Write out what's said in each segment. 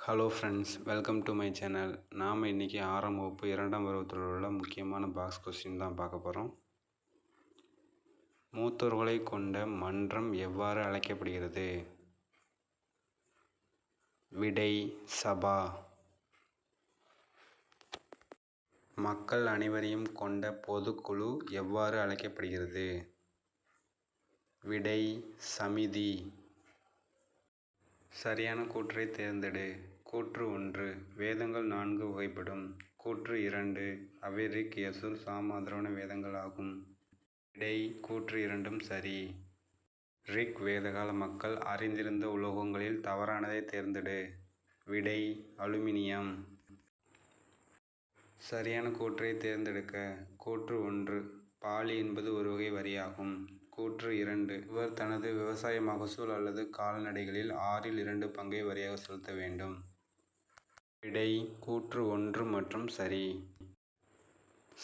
Hello friends, welcome to my channel. நாம் இன்றைக்கி 6ஆம் வகுப்பு 2ஆம் பருவத்தில் உள்ள முக்கியமான பாக்ஸ் கொஸ்டின் தான் பார்க்க போகிறோம். மூத்தோர்களை கொண்ட மன்றம் எவ்வாறு அழைக்கப்படுகிறது? விடை சபா. மக்கள் அனைவரையும் கொண்ட பொதுக்குழு எவ்வாறு அழைக்கப்படுகிறது? விடை சமிதி. சரியான கூற்றை தேர்ந்தெடு. கூற்று 1, வேதங்கள் 4 வகைப்படும். கூற்று 2, அவை ரிக், யசுர், சாம, அதர்வண வேதங்கள் ஆகும். விடை கூற்று 2ம் சரி. ரிக் வேதகால மக்கள் அறிந்திருந்த உலோகங்களில் தவறானதை தேர்ந்தெடு. விடை அலுமினியம். சரியான கூற்றை தேர்ந்தெடுக்க. கூற்று 1, பாலி என்பது ஒரு வகை வரியாகும். கூற்று 2, இவர் தனது விவசாய மகசூல் அல்லது கால்நடைகளில் 6இல் 2 பங்கை வரியாக செலுத்த வேண்டும். விடை கூற்று 1 மற்றும் சரி.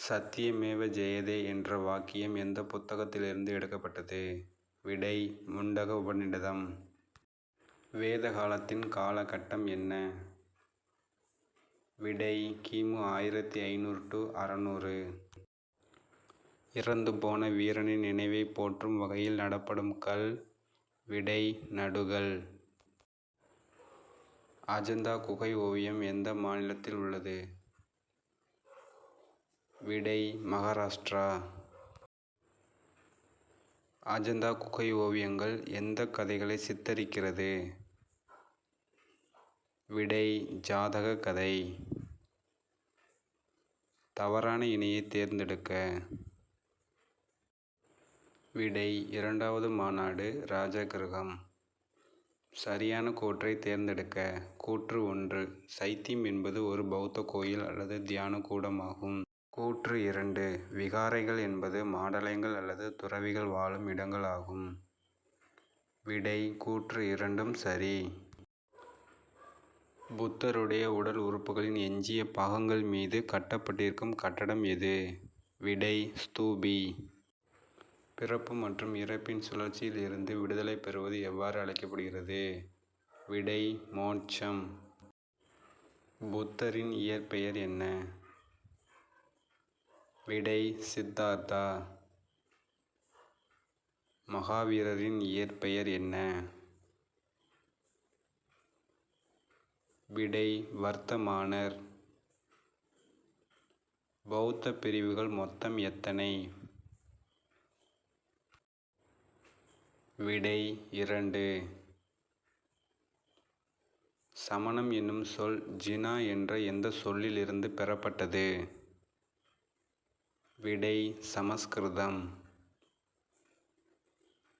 சத்தியமேவ ஜெயதே என்ற வாக்கியம் எந்த புத்தகத்திலிருந்து எடுக்கப்பட்டது? விடை முண்டக உபநிடதம். வேத காலத்தின் காலகட்டம் என்ன? விடை கிமு 1500 to 600. இறந்து போன வீரனின் நினைவை போற்றும் வகையில் நடப்படும் கல். விடை நடுகல். அஜந்தா குகை ஓவியம் எந்த மாநிலத்தில் உள்ளது? விடை மகாராஷ்டிரா. அஜந்தா குகை ஓவியங்கள் எந்த கதைகளை சித்தரிக்கிறது? விடை ஜாதக கதை. தவறான இணையை தேர்ந்தெடுக்க. விடை 2வது மாநாடு ராஜகிருகம். சரியான கூற்றை தேர்ந்தெடுக்க. கூற்று 1, சைத்தியம் என்பது ஒரு பௌத்த கோயில் அல்லது தியான கூடமாகும். கூற்று 2, விகாரைகள் என்பது மாடலயங்கள் அல்லது துறவிகள் வாழும் இடங்கள் ஆகும். விடை கூற்று 2ம் சரி. புத்தருடைய உடல் உறுப்புகளின் எஞ்சிய பாகங்கள் மீது கட்டப்பட்டிருக்கும் கட்டடம் எது? விடை ஸ்தூபி. பிறப்பு மற்றும் இறப்பின் சுழற்சியில் இருந்து விடுதலை பெறுவது எவ்வாறு அழைக்கப்படுகிறது? விடை மோட்சம். புத்தரின் இயற்பெயர் என்ன? விடை சித்தார்த்தா. மகாவீரரின் இயற்பெயர் என்ன? விடை வர்த்தமானர். பௌத்த பிரிவுகள் மொத்தம் எத்தனை? விடை 2. சமணம் என்னும் சொல் ஜினா என்ற எந்த சொல்லில் இருந்து பெறப்பட்டது? விடை சமஸ்கிருதம்.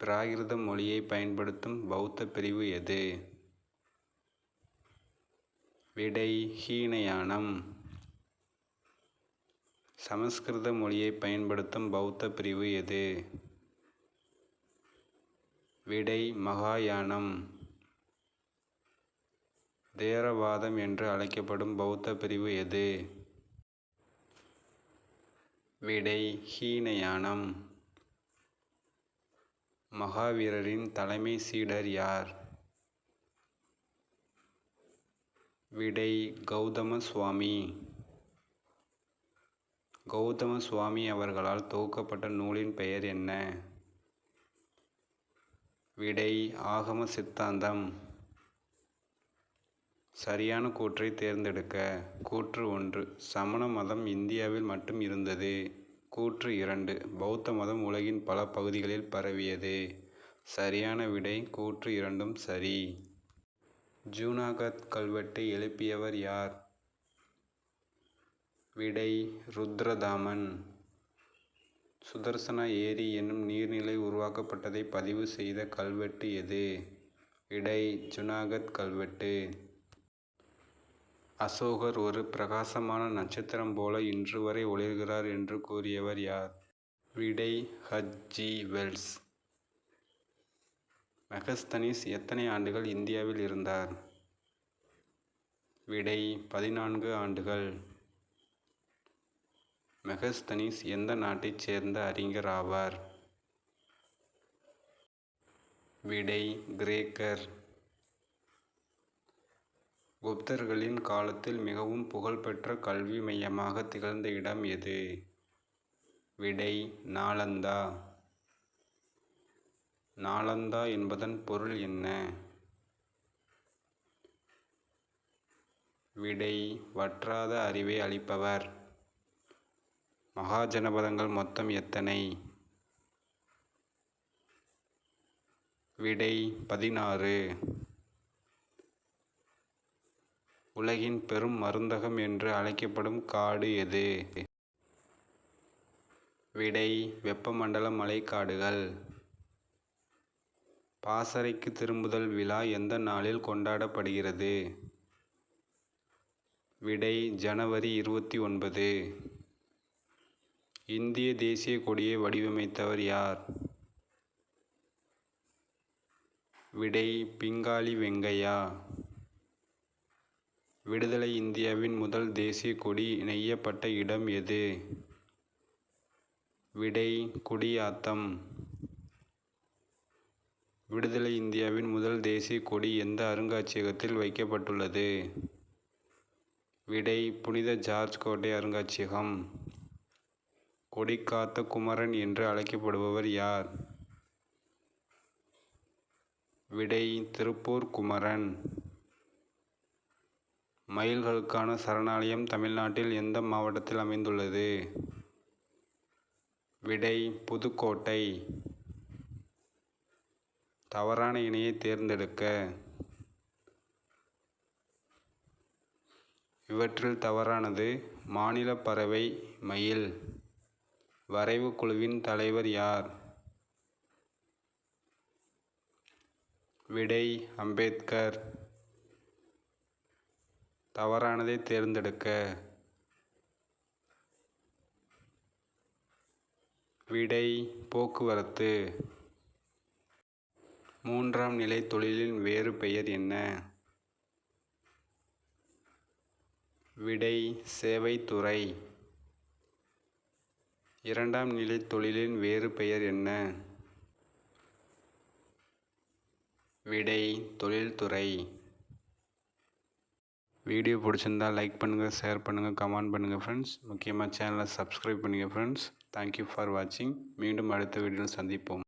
பிராகிருத மொழியை பயன்படுத்தும் பௌத்த பிரிவு எது? விடை ஹீனயானம். சமஸ்கிருத மொழியை பயன்படுத்தும் பௌத்த பிரிவு எது? விடை மகாயானம். தேரவாதம் என்று அழைக்கப்படும் பௌத்த பிரிவு எது? விடை ஹீனயானம். மகாவீரரின் தலைமை சீடர் யார்? விடை கௌதம சுவாமி. கௌதம சுவாமி அவர்களால் தொகுக்கப்பட்ட நூலின் பெயர் என்ன? விடை ஆகம சித்தாந்தம். சரியான கூற்றை தேர்ந்தெடுக்க. கூற்று 1, சமண மதம் இந்தியாவில் மட்டும் இருந்தது. கூற்று 2, பௌத்த மதம் உலகின் பல பகுதிகளில் பரவியது. சரியான விடை கூற்று 2ம் சரி. ஜூனாகத் கல்வெட்டை எழுப்பியவர் யார்? விடை ருத்ரதாமன். சுதர்சனா ஏரி என்னும் நீர்நிலை உருவாக்கப்பட்டதை பதிவு செய்த கல்வெட்டு எது? விடை ஜூனாகத் கல்வெட்டு. அசோகர் ஒரு பிரகாசமான நட்சத்திரம் போல இன்று வரை ஒளிர்கிறார் என்று கூறியவர் யார்? விடை ஹச்.ஜி. வெல்ஸ். மெகஸ்தனிஸ் எத்தனை ஆண்டுகள் இந்தியாவில் இருந்தார்? விடை 14 ஆண்டுகள். மெகஸ்தனிஸ் எந்த நாட்டைச் சேர்ந்த அறிஞர் ஆவார்? விடை கிரேக்கர். குப்தர்களின் காலத்தில் மிகவும் புகழ்பெற்ற கல்வி மையமாக திகழ்ந்த இடம் எது? விடை நாலந்தா. நாலந்தா என்பதன் பொருள் என்ன? விடை வற்றாத அறிவை அளிப்பவர். மகாஜனபதங்கள் மொத்தம் எத்தனை? விடை 16. உலகின் பெரும் மருந்தகம் என்று அழைக்கப்படும் காடு எது? விடை வெப்பமண்டல மழைக்காடுகள். பாசறைக்கு திரும்புதல் விழா எந்த நாளில் கொண்டாடப்படுகிறது? விடை ஜனவரி 29. இந்திய தேசிய கொடியை வடிவமைத்தவர் யார்? விடை பிங்காலி வெங்கையா. விடுதலை இந்தியாவின் முதல் தேசிய கொடி நெய்யப்பட்ட இடம் எது? விடை குடியாத்தம். விடுதலை இந்தியாவின் முதல் தேசிய கொடி எந்த அருங்காட்சியகத்தில் வைக்கப்பட்டுள்ளது? விடை புனித ஜார்ஜ் கோட்டை அருங்காட்சியகம். கொடி காத்த குமரன் என்று அழைக்கப்படுபவர் யார்? விடை திருப்பூர் குமரன். மயில்களுக்கான சரணாலயம் தமிழ்நாட்டில் எந்த மாவட்டத்தில் அமைந்துள்ளது? விடை புதுக்கோட்டை. தவறான இணையை தேர்ந்தெடுக்க. இவற்றில் தவறானது. மாநில பறவை மயில். வரைவு குழுவின் தலைவர் யார்? விடை அம்பேத்கர். தவறானதை தேர்ந்தெடுக்க. விடை போக்குவரத்து. மூன்றாம் நிலை தொழிலின் வேறு பெயர் என்ன? விடை சேவைத்துறை. இரண்டாம் நிலை தொழிலின் வேறு பெயர் என்ன? விடை தொழில்துறை. வீடியோ பிடிச்சிருந்தால் லைக் பண்ணுங்கள், ஷேர் பண்ணுங்கள், கமெண்ட் பண்ணுங்கள் ஃப்ரெண்ட்ஸ். முக்கியமாக சேனலை சப்ஸ்கிரைப் பண்ணுங்கள் ஃப்ரெண்ட்ஸ். தேங்க்யூ ஃபார் வாட்சிங். மீண்டும் அடுத்த வீடியோவில் சந்திப்போம்.